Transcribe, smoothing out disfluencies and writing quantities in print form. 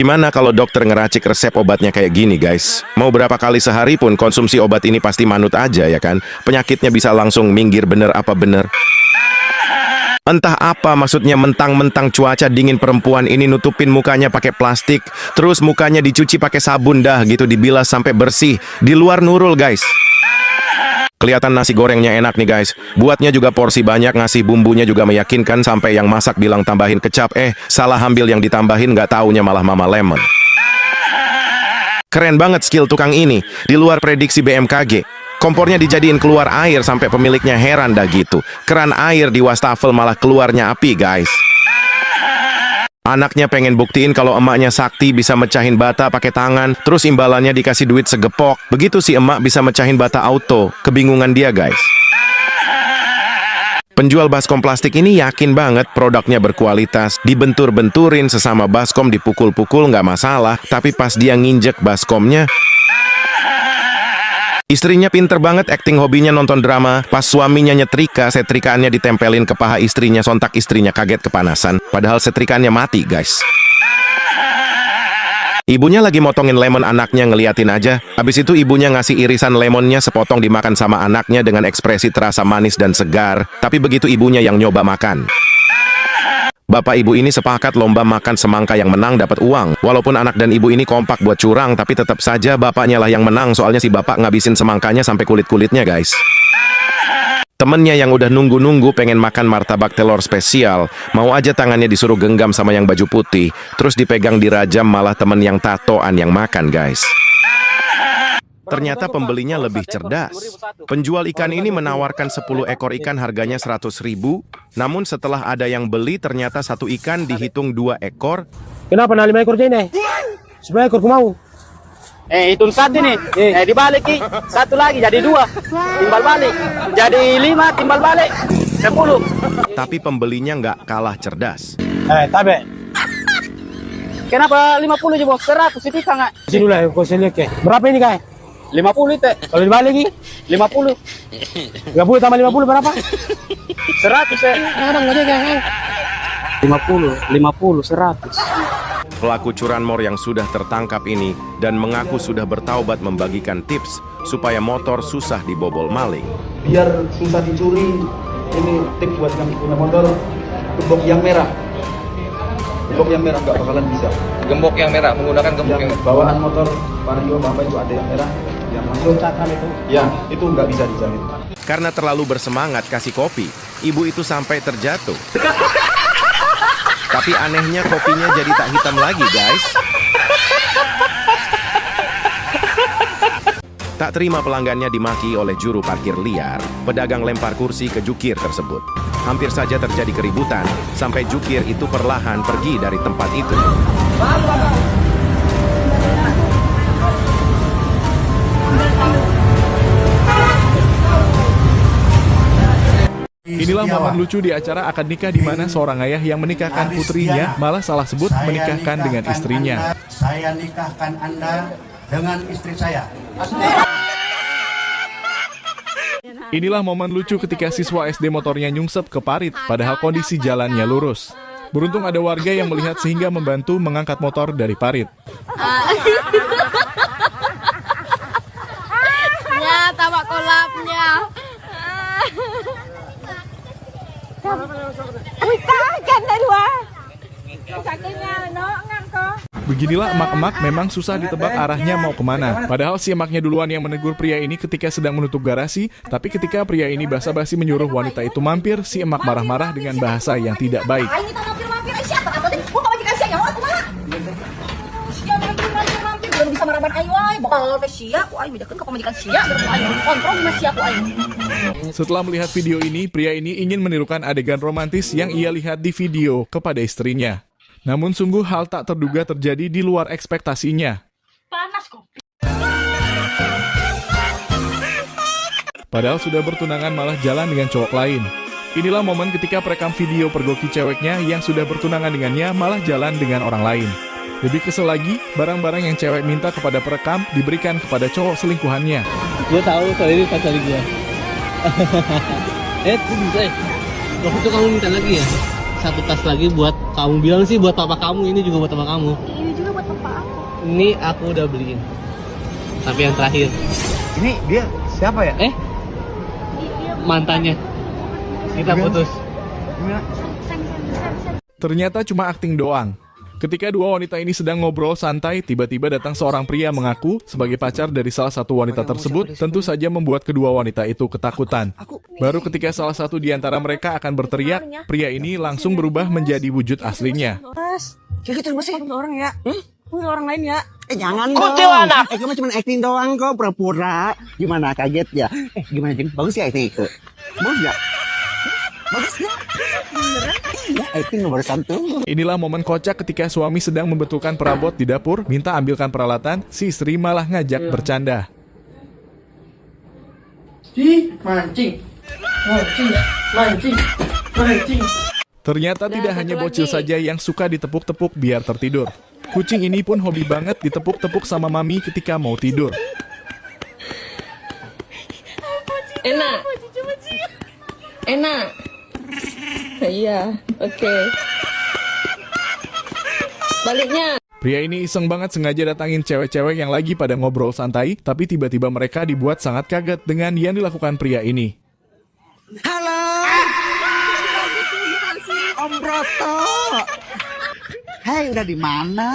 Gimana kalau dokter ngeracik resep obatnya kayak gini, guys? Mau berapa kali sehari pun konsumsi obat ini pasti manut aja, ya kan? Penyakitnya bisa langsung minggir bener apa bener. Entah apa maksudnya mentang-mentang cuaca dingin perempuan ini nutupin mukanya pakai plastik, terus mukanya dicuci pakai sabun dah gitu, dibilas sampai bersih. Di luar nurul, guys. Kelihatan nasi gorengnya enak nih, guys. Buatnya juga porsi banyak, ngasih bumbunya juga meyakinkan sampai yang masak bilang tambahin kecap. Salah ambil yang ditambahin, nggak taunya malah Mama Lemon. Keren banget skill tukang ini. Di luar prediksi BMKG. Kompornya dijadiin keluar air sampai pemiliknya heran dah gitu. Keran air di wastafel malah keluarnya api, guys. Anaknya pengen buktiin kalau emaknya sakti bisa mecahin bata pakai tangan, terus imbalannya dikasih duit segepok. Begitu si emak bisa mecahin bata auto. Kebingungan dia, guys. Penjual baskom plastik ini yakin banget produknya berkualitas. Dibentur-benturin sesama baskom, dipukul-pukul nggak masalah. Tapi pas dia nginjek baskomnya, istrinya pinter banget acting, hobinya nonton drama. Pas suaminya nyetrika, setrikaannya ditempelin ke paha istrinya. Sontak istrinya kaget kepanasan. Padahal setrikaannya mati, guys. Ibunya lagi motongin lemon, anaknya ngeliatin aja. Habis itu ibunya ngasih irisan lemonnya sepotong dimakan sama anaknya dengan ekspresi terasa manis dan segar. Tapi begitu ibunya yang nyoba makan, bapak ibu ini sepakat lomba makan semangka, yang menang dapat uang. Walaupun anak dan ibu ini kompak buat curang, tapi tetap saja bapaknya lah yang menang. Soalnya si bapak ngabisin semangkanya sampai kulit-kulitnya, guys. Temennya yang udah nunggu-nunggu pengen makan martabak telur spesial, mau aja tangannya disuruh genggam sama yang baju putih, terus dipegang dirajam, malah temen yang tatoan yang makan, guys. Ternyata pembelinya lebih cerdas. Penjual ikan ini menawarkan 10 ekor ikan harganya 100.000. Namun setelah ada yang beli, ternyata satu ikan dihitung 2 ekor. Kenapa nah 5 ekor ini? 10 ekor ku mau. Hitung satu nih. Dibalik ki. Satu lagi jadi 2. Timbal balik. Jadi 5 timbal balik. 10. Tapi pembelinya nggak kalah cerdas. Tabe. Kenapa 50 aja bos? 100 itu nggak? Sini dulu ya, kau lihat ke. Berapa ini kai? 50 itu. Kalau dibalik ki? 50. 30 tambah 50 berapa? 100 ya. Orang aja kan. 50, 100. Pelaku curanmor yang sudah tertangkap ini dan mengaku sudah bertaubat membagikan tips supaya motor susah dibobol maling. Biar susah dicuri, ini tips buat yang punya motor, gembok yang merah. Gembok yang merah nggak bakalan bisa. Gembok yang merah, menggunakan gembok yang merah. Bawaan motor Vario Bapak itu ada yang merah, yang masuk itu. Ya, itu nggak bisa dijamin. Karena terlalu bersemangat kasih kopi, ibu itu sampai terjatuh. Tapi anehnya kopinya jadi tak hitam lagi, guys. Tak terima pelanggannya dimaki oleh juru parkir liar, pedagang lempar kursi ke jukir tersebut. Hampir saja terjadi keributan, sampai jukir itu perlahan pergi dari tempat itu. Inilah momen lucu di acara akad nikah di mana seorang ayah yang menikahkan putrinya malah salah sebut menikahkan dengan istrinya. Saya nikahkan Anda dengan istri saya. Inilah momen lucu ketika siswa SD motornya nyungsep ke parit, padahal kondisi jalannya lurus. Beruntung ada warga yang melihat sehingga membantu mengangkat motor dari parit. Ya, tabak kolapnya. Beginilah emak-emak memang susah ditebak arahnya mau kemana. Padahal si emaknya duluan yang menegur pria ini ketika sedang menutup garasi. Tapi ketika pria ini basa-basi menyuruh wanita itu mampir, si emak marah-marah dengan bahasa yang tidak baik. Setelah melihat video ini, pria ini ingin menirukan adegan romantis yang ia lihat di video kepada istrinya. Namun sungguh hal tak terduga terjadi di luar ekspektasinya. Padahal sudah bertunangan malah jalan dengan cowok lain. Inilah momen ketika perekam video pergoki ceweknya yang sudah bertunangan dengannya malah jalan dengan orang lain. Lebih kesel lagi, barang-barang yang cewek minta kepada perekam diberikan kepada cowok selingkuhannya. Dia tahu kalau ini pacar dia. Waktu itu kamu minta lagi ya? 1 tas lagi buat kamu, bilang sih buat papa kamu, ini juga buat papa kamu. Ini juga buat papa Ini aku udah beliin. Tapi yang terakhir. Ini dia siapa ya? Mantannya. Kita putus. Ternyata cuma akting doang. Ketika dua wanita ini sedang ngobrol santai, tiba-tiba datang seorang pria mengaku sebagai pacar dari salah satu wanita tersebut, tentu saja membuat kedua wanita itu ketakutan. Baru ketika salah satu di antara mereka akan berteriak, pria ini langsung berubah menjadi wujud aslinya. Kita masih orang ya. Orang lain ya. Jangan Kok dong. anak? Kamu cuma acting doang kok, pura-pura. Gimana kaget ya? Gimana Jeng? Bagus ya acting itu? Bagus ya? Bagus ya? Iya, acting nomor 1. Inilah momen kocak ketika suami sedang membetulkan perabot di dapur, minta ambilkan peralatan, si istri malah ngajak bercanda. Ternyata tidak hanya bocil saja yang suka ditepuk-tepuk biar tertidur. Kucing ini pun hobi banget ditepuk-tepuk sama mami ketika mau tidur. Enak. Enak. Iya, oke. Baliknya. Pria ini iseng banget sengaja datangin cewek-cewek yang lagi pada ngobrol santai, tapi tiba-tiba mereka dibuat sangat kaget dengan yang dilakukan pria ini. Halo. Om Broto. Hei, udah di mana?